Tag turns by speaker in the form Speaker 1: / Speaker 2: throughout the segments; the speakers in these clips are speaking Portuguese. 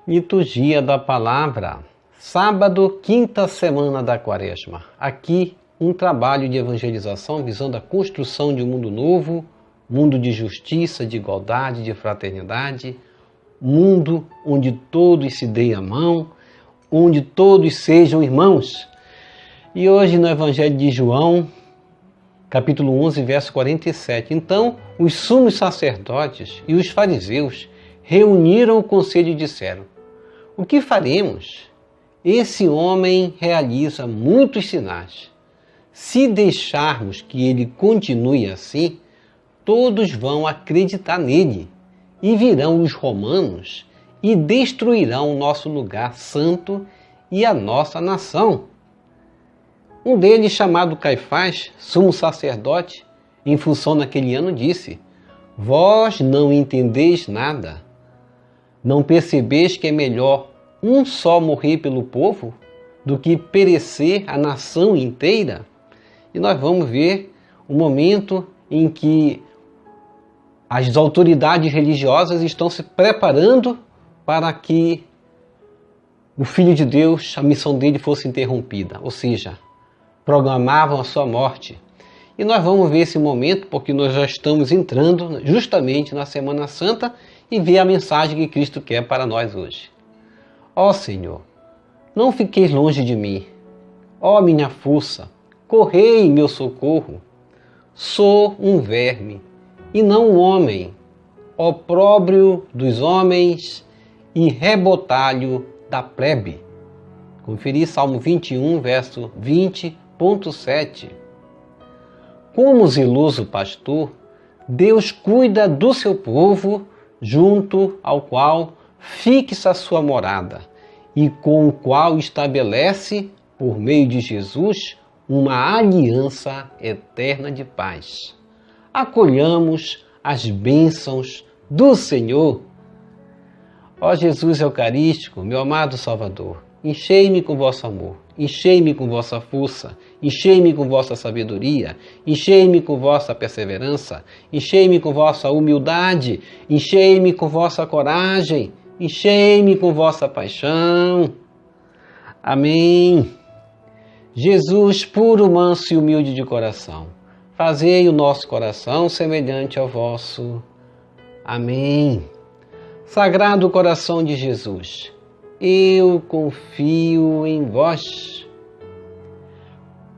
Speaker 1: Liturgia da Palavra, sábado, quinta semana da Quaresma. Aqui, um trabalho de evangelização visando a construção de um mundo novo, mundo de justiça, de igualdade, de fraternidade, mundo onde todos se deem a mão, onde todos sejam irmãos. E hoje no Evangelho de João, capítulo 11, verso 47. Então, os sumos sacerdotes e os fariseus reuniram o conselho e disseram: o que faremos? Esse homem realiza muitos sinais. Se deixarmos que ele continue assim, todos vão acreditar nele, e virão os romanos e destruirão o nosso lugar santo e a nossa nação. Um deles, chamado Caifás, sumo sacerdote, em função naquele ano, disse: vós não entendeis nada. Não percebeis que é melhor um só morrer pelo povo do que perecer a nação inteira? E nós vamos ver o momento em que as autoridades religiosas estão se preparando para que o Filho de Deus, a missão dele fosse interrompida, ou seja, programavam a sua morte. E nós vamos ver esse momento porque nós já estamos entrando justamente na Semana Santa e ver a mensagem que Cristo quer para nós hoje. Ó Senhor, não fiqueis longe de mim. Ó minha força, correi em meu socorro. Sou um verme e não um homem, opróbrio dos homens e rebotalho da plebe. Conferi Salmo 21, verso 20.7. Como zeloso pastor, Deus cuida do seu povo, junto ao qual fixa a sua morada e com o qual estabelece, por meio de Jesus, uma aliança eterna de paz. Acolhamos as bênçãos do Senhor. Ó Jesus Eucarístico, meu amado Salvador, enchei-me com vosso amor, enchei-me com vossa força, enchei-me com vossa sabedoria, enchei-me com vossa perseverança, enchei-me com vossa humildade, enchei-me com vossa coragem, enchei-me com vossa paixão. Amém. Jesus, puro, manso e humilde de coração, fazei o nosso coração semelhante ao vosso. Amém. Sagrado coração de Jesus, eu confio em vós.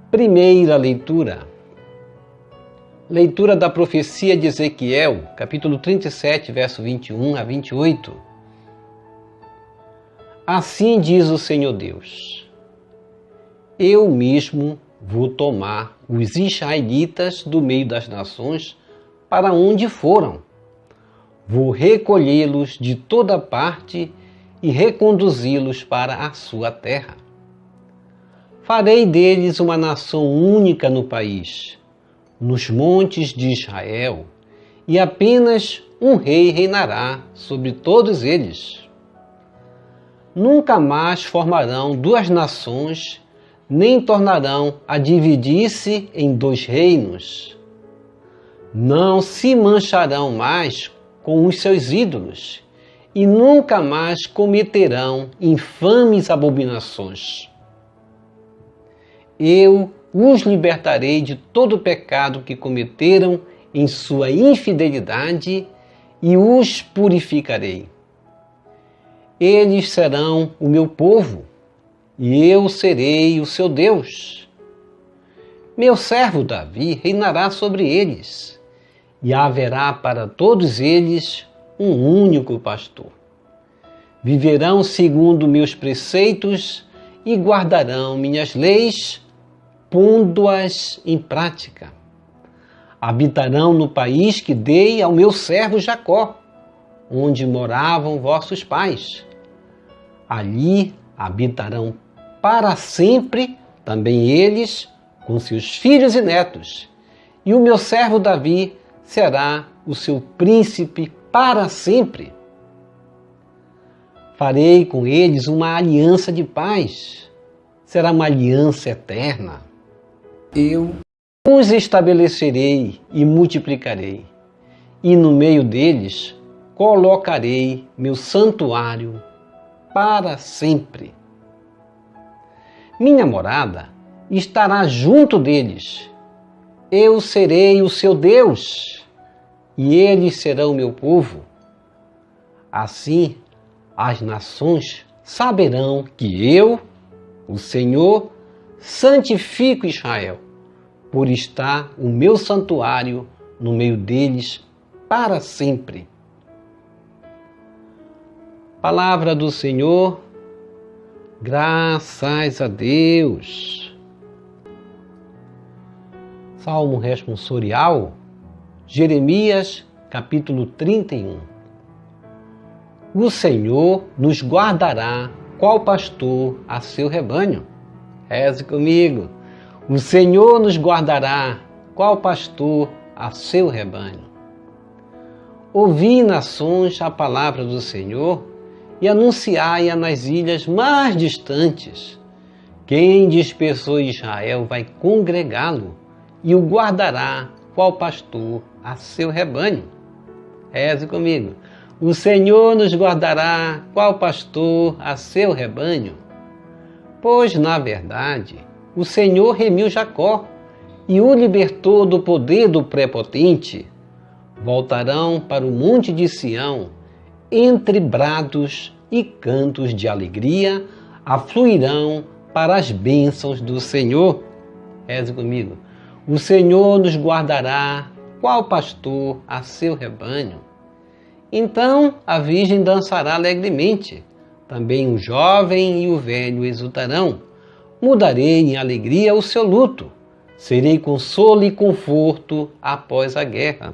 Speaker 1: Primeira leitura. Leitura da profecia de Ezequiel, capítulo 37, verso 21 a 28. Assim diz o Senhor Deus: eu mesmo vou tomar os israelitas do meio das nações para onde foram. Vou recolhê-los de toda parte e reconduzi-los para a sua terra. Farei deles uma nação única no país, nos montes de Israel, e apenas um rei reinará sobre todos eles. Nunca mais formarão duas nações, nem tornarão a dividir-se em dois reinos. Não se mancharão mais com os seus ídolos, e nunca mais cometerão infames abominações. Eu os libertarei de todo o pecado que cometeram em sua infidelidade e os purificarei. Eles serão o meu povo, e eu serei o seu Deus. Meu servo Davi reinará sobre eles, e haverá para todos eles um único pastor. Viverão segundo meus preceitos e guardarão minhas leis, pondo-as em prática. Habitarão no país que dei ao meu servo Jacó, onde moravam vossos pais. Ali habitarão para sempre também eles, com seus filhos e netos, e o meu servo Davi será o seu príncipe para sempre. Farei com eles uma aliança de paz, será uma aliança eterna. Eu os estabelecerei e multiplicarei, e no meio deles colocarei meu santuário para sempre. Minha morada estará junto deles. Eu serei o seu Deus, e eles serão meu povo. Assim, as nações saberão que eu, o Senhor, santifico Israel, por estar o meu santuário no meio deles para sempre. Palavra do Senhor, graças a Deus. Salmo responsorial, Jeremias, capítulo 31. O Senhor nos guardará, qual pastor a seu rebanho. Reze comigo. O Senhor nos guardará, qual pastor a seu rebanho. Ouvi, nações, a palavra do Senhor e anunciai-a nas ilhas mais distantes. Quem dispersou Israel vai congregá-lo e o guardará, qual pastor a seu rebanho. Reze comigo. O Senhor nos guardará, qual pastor a seu rebanho. Pois, na verdade, o Senhor remiu Jacó e o libertou do poder do prepotente. Voltarão para o monte de Sião, entre brados e cantos de alegria, afluirão para as bênçãos do Senhor. Reze comigo. O Senhor nos guardará, qual pastor a seu rebanho. Então a virgem dançará alegremente, também o jovem e o velho exultarão. Mudarei em alegria o seu luto, serei consolo e conforto após a guerra.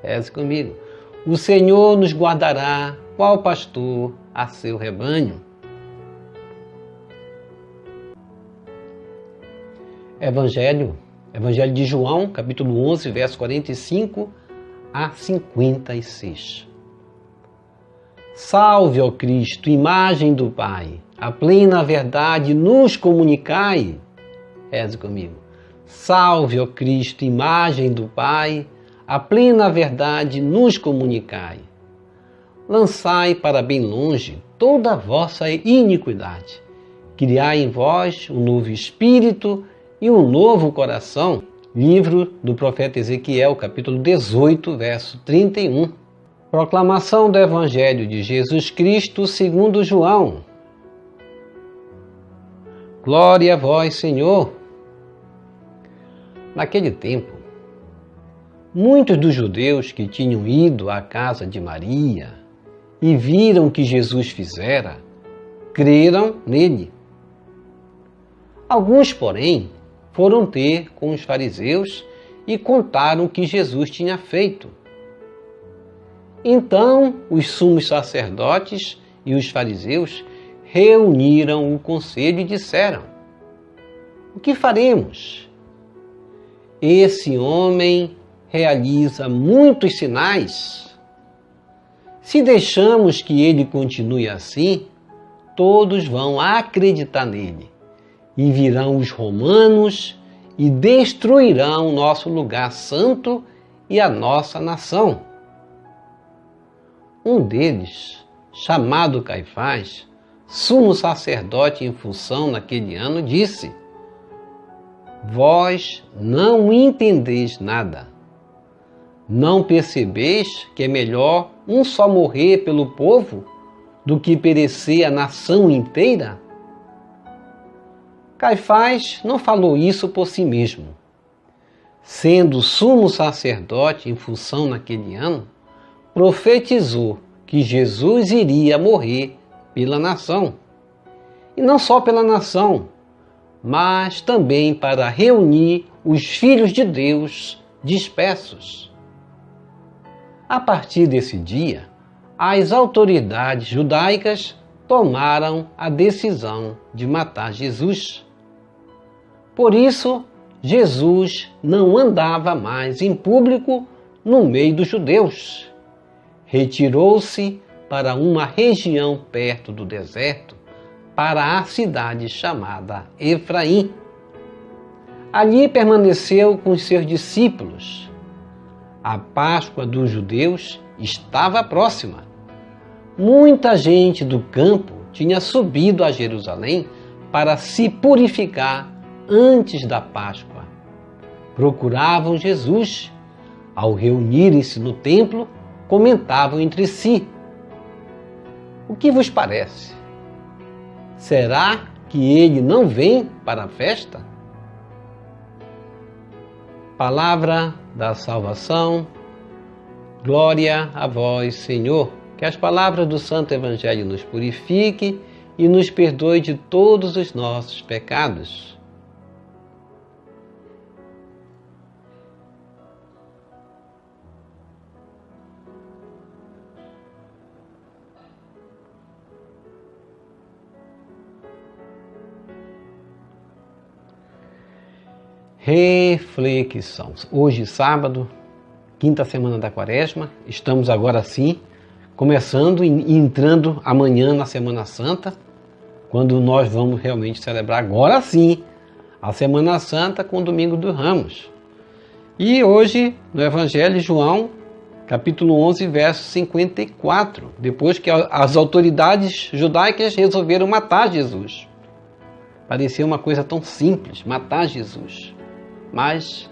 Speaker 1: Reze comigo. O Senhor nos guardará, qual pastor a seu rebanho. Evangelho de João, capítulo 11, verso 45 a 56. Salve, ó Cristo, imagem do Pai, a plena verdade nos comunicai. Reze comigo. Salve, ó Cristo, imagem do Pai, a plena verdade nos comunicai. Lançai para bem longe toda a vossa iniquidade. Criai em vós um novo espírito e um novo coração. Livro do profeta Ezequiel, capítulo 18, verso 31. Proclamação do Evangelho de Jesus Cristo segundo João. Glória a vós, Senhor. Naquele tempo, muitos dos judeus que tinham ido à casa de Maria e viram o que Jesus fizera, creram nele. Alguns, porém, foram ter com os fariseus e contaram o que Jesus tinha feito. Então os sumos sacerdotes e os fariseus reuniram o conselho e disseram: o que faremos? Esse homem realiza muitos sinais. Se deixamos que ele continue assim, todos vão acreditar nele. E virão os romanos e destruirão nosso lugar santo e a nossa nação. Um deles, chamado Caifás, sumo sacerdote em função naquele ano, disse: vós não entendeis nada. Não percebeis que é melhor um só morrer pelo povo do que perecer a nação inteira? Caifás não falou isso por si mesmo. Sendo sumo sacerdote em função naquele ano, profetizou que Jesus iria morrer pela nação. E não só pela nação, mas também para reunir os filhos de Deus dispersos. A partir desse dia, as autoridades judaicas tomaram a decisão de matar Jesus. Por isso, Jesus não andava mais em público no meio dos judeus. Retirou-se para uma região perto do deserto, para a cidade chamada Efraim. Ali permaneceu com os seus discípulos. A Páscoa dos judeus estava próxima. Muita gente do campo tinha subido a Jerusalém para se purificar antes da Páscoa. Procuravam Jesus. Ao reunirem-se no templo, comentavam entre si: o que vos parece? Será que ele não vem para a festa? Palavra da salvação. Glória a vós, Senhor. Que as palavras do Santo Evangelho nos purifiquem e nos perdoe de todos os nossos pecados. Reflexão. Hoje, sábado, quinta semana da Quaresma, estamos agora sim, começando e entrando amanhã na Semana Santa, quando nós vamos realmente celebrar agora sim a Semana Santa com o Domingo dos Ramos. E hoje, no Evangelho de João, capítulo 11, verso 54, depois que as autoridades judaicas resolveram matar Jesus. Parecia uma coisa tão simples, matar Jesus. Mas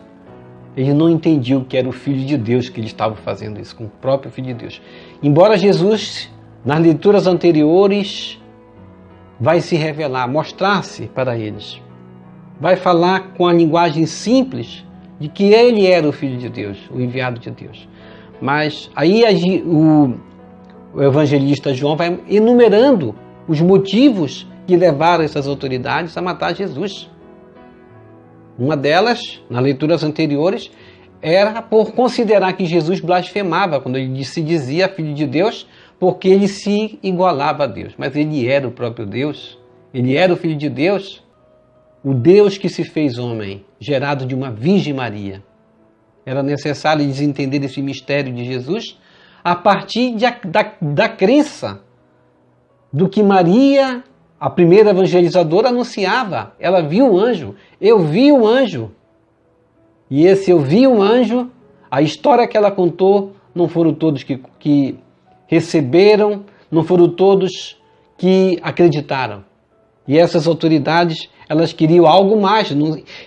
Speaker 1: ele não entendiam que era o Filho de Deus que ele estava fazendo isso, com o próprio Filho de Deus. Embora Jesus, nas leituras anteriores, vai se revelar, mostrar-se para eles. Vai falar com a linguagem simples de que ele era o Filho de Deus, o enviado de Deus. Mas aí o evangelista João vai enumerando os motivos que levaram essas autoridades a matar Jesus. Uma delas, nas leituras anteriores, era por considerar que Jesus blasfemava quando ele se dizia Filho de Deus, porque ele se igualava a Deus. Mas ele era o próprio Deus, ele era o Filho de Deus, o Deus que se fez homem, gerado de uma Virgem Maria. Era necessário eles entenderem esse mistério de Jesus a partir da crença do que Maria, a primeira evangelizadora, anunciava. Ela viu o anjo. Eu vi o anjo. E esse eu vi o anjo, a história que ela contou, não foram todos que receberam, não foram todos que acreditaram. E essas autoridades, elas queriam algo mais.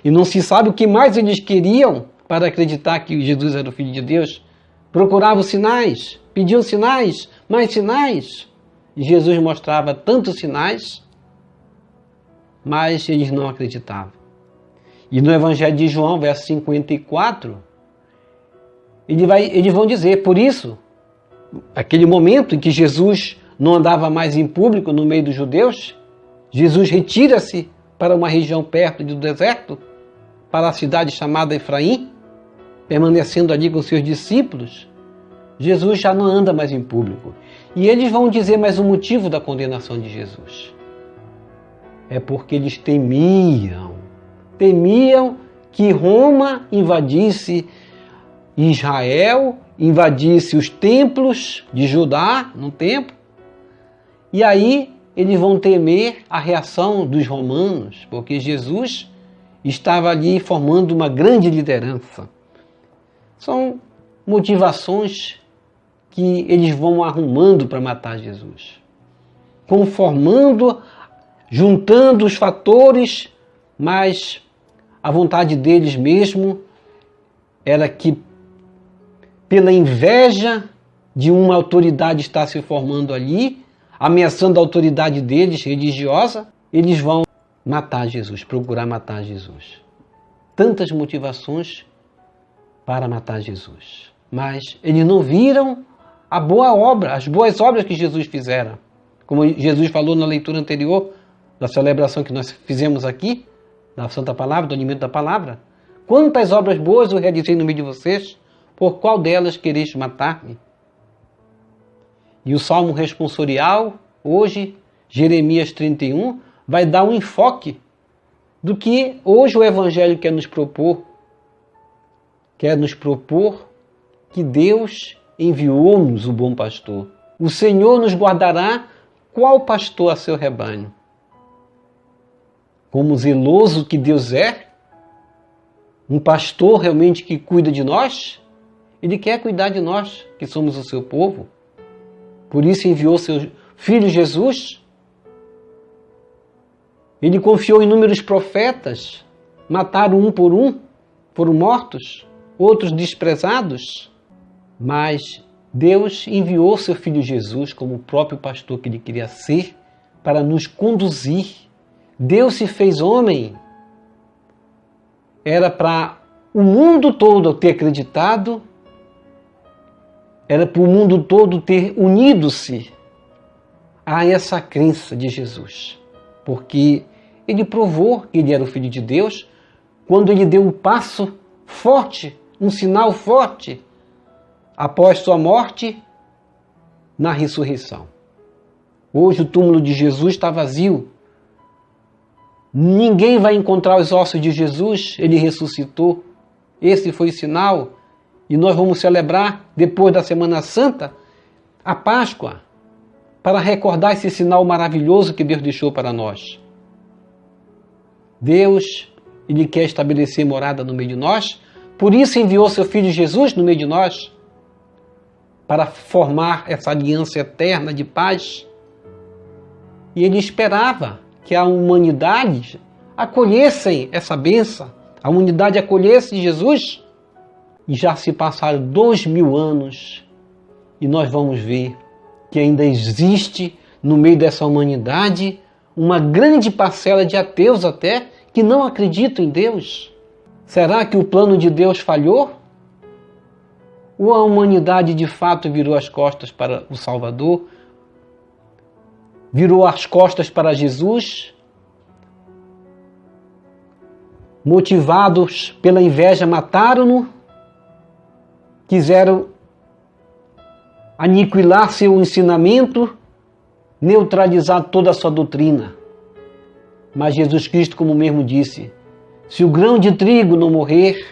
Speaker 1: E não se sabe o que mais eles queriam para acreditar que Jesus era o Filho de Deus. Procuravam sinais, pediam sinais, mais sinais. E Jesus mostrava tantos sinais, mas eles não acreditavam. E no Evangelho de João, verso 54, eles vão dizer, por isso, aquele momento em que Jesus não andava mais em público no meio dos judeus, Jesus retira-se para uma região perto do deserto, para a cidade chamada Efraim, permanecendo ali com seus discípulos. Jesus já não anda mais em público. E eles vão dizer mais um motivo da condenação de Jesus. É porque eles temiam que Roma invadisse Israel, invadisse os templos de Judá, no templo. E aí eles vão temer a reação dos romanos, porque Jesus estava ali formando uma grande liderança. São motivações que eles vão arrumando para matar Jesus, conformando, juntando os fatores, mas a vontade deles mesmo era que, pela inveja de uma autoridade estar se formando ali, ameaçando a autoridade deles, religiosa, eles vão matar Jesus, procurar matar Jesus. Tantas motivações para matar Jesus. Mas eles não viram a boa obra, as boas obras que Jesus fizera. Como Jesus falou na leitura anterior da celebração que nós fizemos aqui, da Santa Palavra, do alimento da Palavra. Quantas obras boas eu realizei no meio de vocês, por qual delas quereis matar-me? E o Salmo responsorial, hoje, Jeremias 31, vai dar um enfoque do que hoje o Evangelho quer nos propor. Quer nos propor que Deus enviou-nos o bom pastor. O Senhor nos guardará qual pastor a seu rebanho. Como zeloso que Deus é, um pastor realmente que cuida de nós, Ele quer cuidar de nós, que somos o seu povo. Por isso enviou seu Filho Jesus Ele confiou em inúmeros profetas, mataram um por um, foram mortos, outros desprezados. Mas Deus enviou seu Filho Jesus como o próprio pastor que ele queria ser para nos conduzir. Deus se fez homem. Era para o mundo todo ter acreditado, era para o mundo todo ter unido-se a essa crença de Jesus. Porque ele provou que ele era o Filho de Deus quando ele deu um passo forte, um sinal forte, após sua morte, na ressurreição. Hoje o túmulo de Jesus está vazio. Ninguém vai encontrar os ossos de Jesus, ele ressuscitou. Esse foi o sinal. E nós vamos celebrar, depois da Semana Santa, a Páscoa, para recordar esse sinal maravilhoso que Deus deixou para nós. Deus, ele quer estabelecer morada no meio de nós, por isso enviou seu Filho Jesus no meio de nós, para formar essa aliança eterna de paz. E ele esperava que a humanidade acolhesse essa bênção, a humanidade acolhesse Jesus. E já se passaram 2000 anos e nós vamos ver que ainda existe no meio dessa humanidade uma grande parcela de ateus até que não acreditam em Deus. Será que o plano de Deus falhou? Ou a humanidade de fato virou as costas para o Salvador? Virou as costas para Jesus? Motivados pela inveja, mataram-no? Quiseram aniquilar seu ensinamento, neutralizar toda a sua doutrina. Mas Jesus Cristo, como mesmo disse, se o grão de trigo não morrer,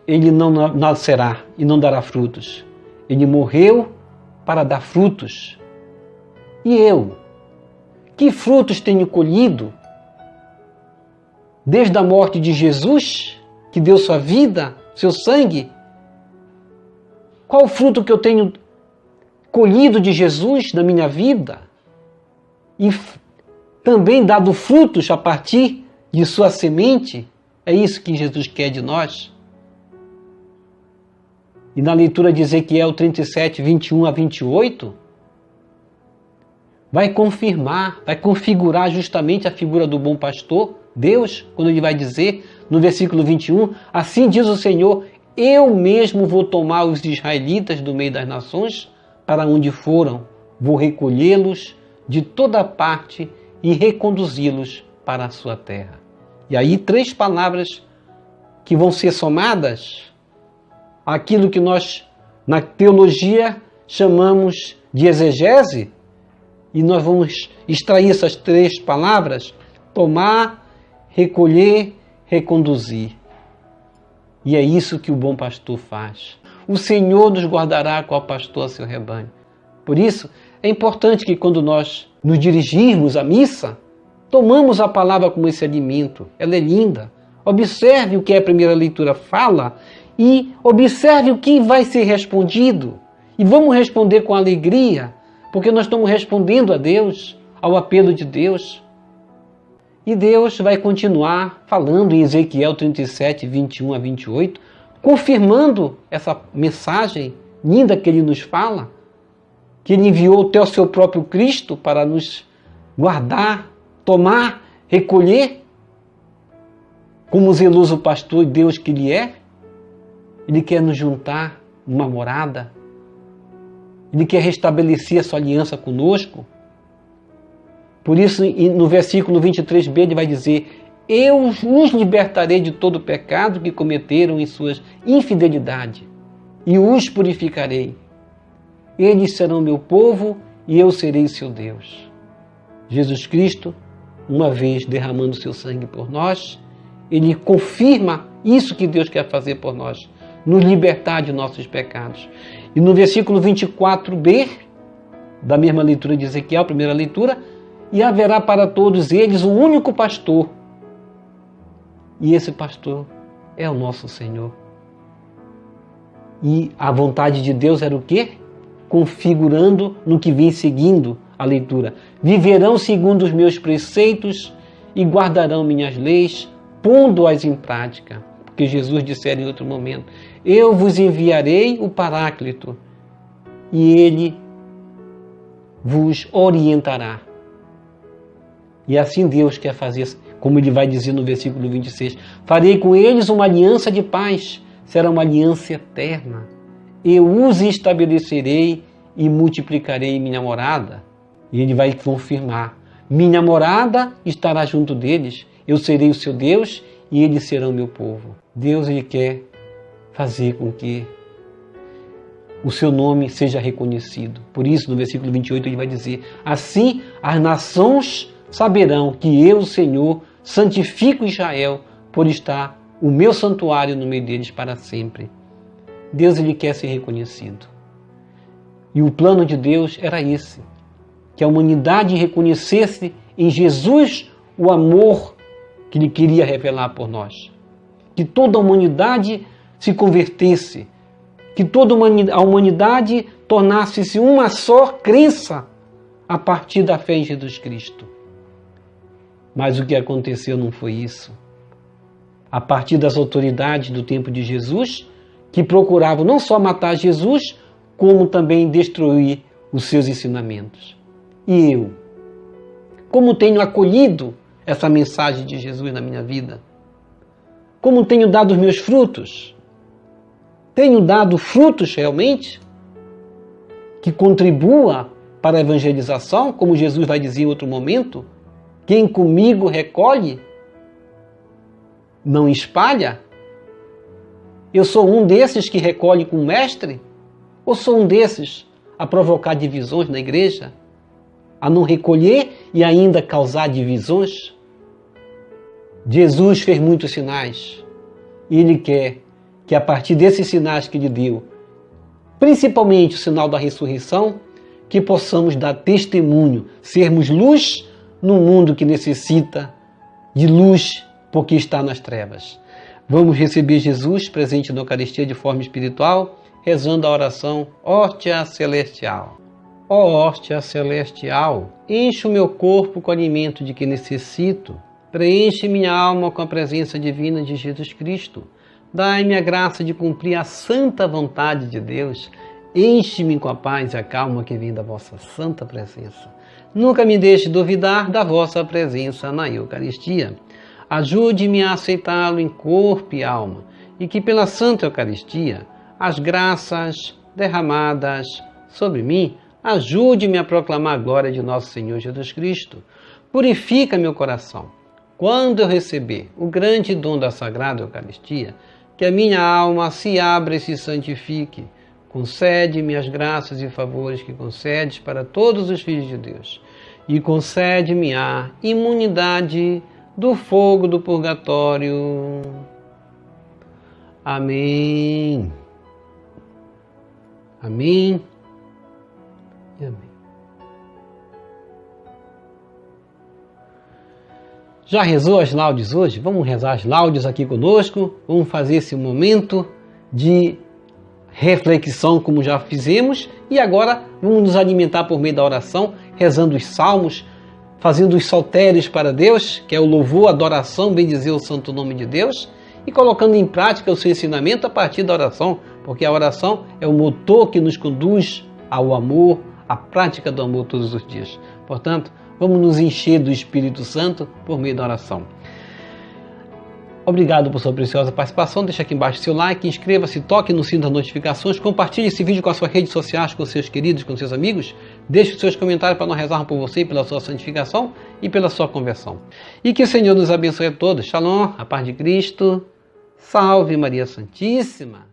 Speaker 1: ele não nascerá e não dará frutos. Ele morreu para dar frutos. E eu? Que frutos tenho colhido? Desde a morte de Jesus, que deu sua vida, seu sangue? Qual o fruto que eu tenho colhido de Jesus na minha vida? E também dado frutos a partir de sua semente? É isso que Jesus quer de nós. E na leitura de Ezequiel 37, 21 a 28, vai confirmar, vai configurar justamente a figura do bom pastor, Deus, quando ele vai dizer, no versículo 21, assim diz o Senhor, eu mesmo vou tomar os israelitas do meio das nações, para onde foram, vou recolhê-los de toda parte e reconduzi-los para a sua terra. E aí 3 palavras que vão ser somadas àquilo que nós, na teologia, chamamos de exegese, e nós vamos extrair essas 3 palavras, tomar, recolher, reconduzir. E é isso que o bom pastor faz. O Senhor nos guardará qual pastor a seu rebanho. Por isso, é importante que quando nós nos dirigirmos à missa, tomamos a palavra como esse alimento. Ela é linda. Observe o que a primeira leitura fala e observe o que vai ser respondido. E vamos responder com alegria, porque nós estamos respondendo a Deus, ao apelo de Deus. E Deus vai continuar falando em Ezequiel 37, 21 a 28, confirmando essa mensagem linda que ele nos fala, que ele enviou até o seu próprio Cristo para nos guardar, tomar, recolher, como zeloso pastor e Deus que ele é. Ele quer nos juntar numa morada, ele quer restabelecer a sua aliança conosco. Por isso, no versículo 23b, ele vai dizer, eu os libertarei de todo o pecado que cometeram em suas infidelidades e os purificarei. Eles serão meu povo e eu serei seu Deus. Jesus Cristo, uma vez derramando seu sangue por nós, ele confirma isso que Deus quer fazer por nós, nos libertar de nossos pecados. E no versículo 24b, da mesma leitura de Ezequiel, primeira leitura, e haverá para todos eles um único pastor. E esse pastor é o nosso Senhor. E a vontade de Deus era o quê? Configurando no que vem seguindo a leitura. Viverão segundo os meus preceitos e guardarão minhas leis, pondo-as em prática. Porque Jesus dissera em outro momento: eu vos enviarei o Paráclito e ele vos orientará. E assim Deus quer fazer, como ele vai dizer no versículo 26, farei com eles uma aliança de paz, será uma aliança eterna. Eu os estabelecerei e multiplicarei minha morada. E ele vai confirmar: minha morada estará junto deles, eu serei o seu Deus e eles serão meu povo. Deus, ele quer fazer com que o seu nome seja reconhecido. Por isso, no versículo 28, ele vai dizer: assim as nações saberão que eu, o Senhor, santifico Israel, por estar o meu santuário no meio deles para sempre. Deus, ele quer ser reconhecido. E o plano de Deus era esse: que a humanidade reconhecesse em Jesus o amor que ele queria revelar por nós. Que toda a humanidade se convertesse, que toda a humanidade tornasse-se uma só crença a partir da fé em Jesus Cristo. Mas o que aconteceu não foi isso. A partir das autoridades do tempo de Jesus, que procuravam não só matar Jesus, como também destruir os seus ensinamentos. E eu, como tenho acolhido essa mensagem de Jesus na minha vida? Como tenho dado os meus frutos? Tenho dado frutos realmente que contribua para a evangelização, como Jesus vai dizer em outro momento? Quem comigo recolhe, não espalha? Eu sou um desses que recolhe com o mestre? Ou sou um desses a provocar divisões na igreja? A não recolher e ainda causar divisões? Jesus fez muitos sinais. E ele quer que a partir desses sinais que ele deu, principalmente o sinal da ressurreição, que possamos dar testemunho, sermos luz num mundo que necessita de luz porque está nas trevas. Vamos receber Jesus presente na Eucaristia de forma espiritual, rezando a oração Hóstia Celestial. Ó hóstia celestial, enche o meu corpo com o alimento de que necessito, preenche minha alma com a presença divina de Jesus Cristo, dai-me a graça de cumprir a santa vontade de Deus, enche-me com a paz e a calma que vem da vossa santa presença. Nunca me deixe duvidar da vossa presença na Eucaristia. Ajude-me a aceitá-lo em corpo e alma, e que pela Santa Eucaristia, as graças derramadas sobre mim, ajude-me a proclamar a glória de nosso Senhor Jesus Cristo. Purifica meu coração. Quando eu receber o grande dom da Sagrada Eucaristia, que a minha alma se abra e se santifique. Concede-me as graças e favores que concedes para todos os filhos de Deus. E concede-me a imunidade do fogo do purgatório. Amém. Amém. E amém. Já rezou as laudes hoje? Vamos rezar as laudes aqui conosco. Vamos fazer esse momento de reflexão como já fizemos. E agora vamos nos alimentar por meio da oração, rezando os salmos, fazendo os saltérios para Deus, que é o louvor, a adoração, bendizer o santo nome de Deus, e colocando em prática o seu ensinamento a partir da oração, porque a oração é o motor que nos conduz ao amor, à prática do amor todos os dias. Portanto, vamos nos encher do Espírito Santo por meio da oração. Obrigado por sua preciosa participação. Deixa aqui embaixo seu like, inscreva-se, toque no sino das notificações, compartilhe esse vídeo com as suas redes sociais, com seus queridos, com seus amigos. Deixe os seus comentários para nós rezarmos por você, pela sua santificação e pela sua conversão. E que o Senhor nos abençoe a todos. Shalom, a paz de Cristo. Salve Maria Santíssima.